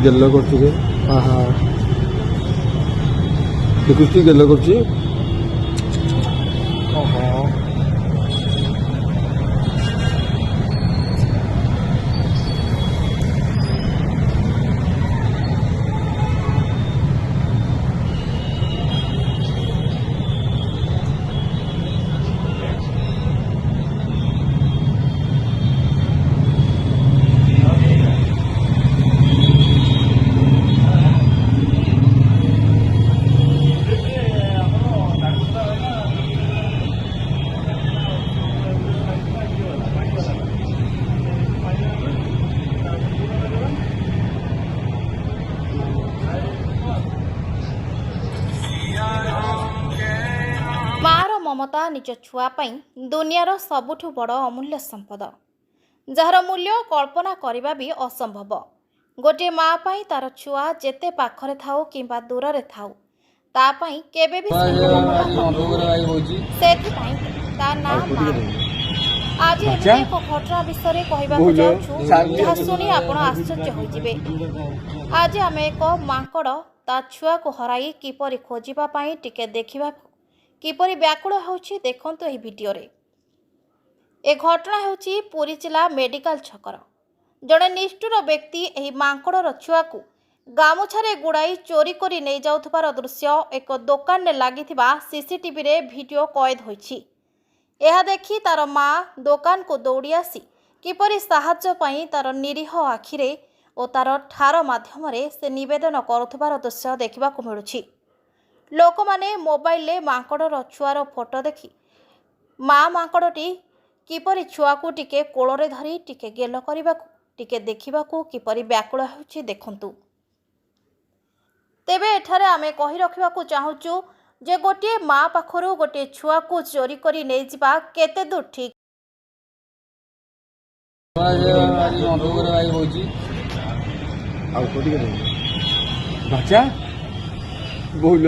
ଗେଲ କରୁଛୁ ଯେ ଆହା ଦେଖୁଛୁ ଗେଲ କରୁଛି। ଓହୋ ମାର ମମତା ନିଜ ଛୁଆ ପାଇଁ ଦୁନିଆର ସବୁଠୁ ବଡ଼ ଅମୂଲ୍ୟ ସମ୍ପଦ, ଯାହାର ମୂଲ୍ୟ କଳ୍ପନା କରିବା ବି ଅସମ୍ଭବ। ଗୋଟିଏ ମା ପାଇଁ ତାର ଛୁଆ ଯେତେ ପାଖରେ ଥାଉ କିମ୍ବା ଦୂରରେ ଥାଉ, ତା ପାଇଁ କେବେ ବି ସେଥିପାଇଁ ତା ନାଁ ମା। ଆଜି ଏମିତି ଏକ ଘଟଣା ବିଷୟରେ କହିବାକୁ ଯାଉଛୁ ଯାହା ଶୁଣି ଆପଣ ଆଶ୍ଚର୍ଯ୍ୟ ହୋଇଯିବେ। ଆଜି ଆମେ ଏକ ମାଙ୍କଡ଼ ତା ଛୁଆକୁ ହରାଇ କିପରି ଖୋଜିବା ପାଇଁ ଟିକେ ଦେଖିବାକୁ କିପରି ବ୍ୟାକୁଳ ହେଉଛି ଦେଖନ୍ତୁ ଏହି ଭିଡ଼ିଓରେ। ଏ ଘଟଣା ହେଉଛି ପୁରୀ ଜିଲ୍ଲା ମେଡିକାଲ ଛକର। ଜଣେ ନିଷ୍ଠୁର ବ୍ୟକ୍ତି ଏହି ମାଙ୍କଡ଼ର ଛୁଆକୁ ଗାମୁଛାରେ ଗୁଡ଼ାଇ ଚୋରି କରି ନେଇଯାଉଥିବାର ଦୃଶ୍ୟ ଏକ ଦୋକାନରେ ଲାଗିଥିବା ସିସିଟିଭିରେ ଭିଡ଼ିଓ କଏଦ ହୋଇଛି। ଏହା ଦେଖି ତାର ମା ଦୋକାନକୁ ଦୌଡ଼ି ଆସି କିପରି ସାହାଯ୍ୟ ପାଇଁ ତାର ନିରୀହ ଆଖିରେ ଓ ତାର ଠାର ମାଧ୍ୟମରେ ସେ ନିବେଦନ କରୁଥିବାର ଦୃଶ୍ୟ ଦେଖିବାକୁ ମିଳୁଛି। ଲୋକମାନେ ମୋବାଇଲରେ ମାଙ୍କଡ଼ର ଛୁଆର ଫଟୋ ଦେଖି ମା ମାଙ୍କଡ଼ଟି କିପରି ଛୁଆକୁ ଟିକେ କୋଳରେ ଧରି ଟିକେ ଗେଲ କରିବାକୁ ଟିକେ ଦେଖିବାକୁ କିପରି ବ୍ୟାକୁଳ ହେଉଛି ଦେଖନ୍ତୁ। ତେବେ ଏଠାରେ ଆମେ କହି ରଖିବାକୁ ଚାହୁଁଛୁ ଯେ ଗୋଟିଏ ମା ପାଖରୁ ଗୋଟିଏ ଛୁଆକୁ ଚୋରି କରି ନେଇଯିବା କେତେ ଦୂର ଠିକ୍। ବାଚା ବୋଲ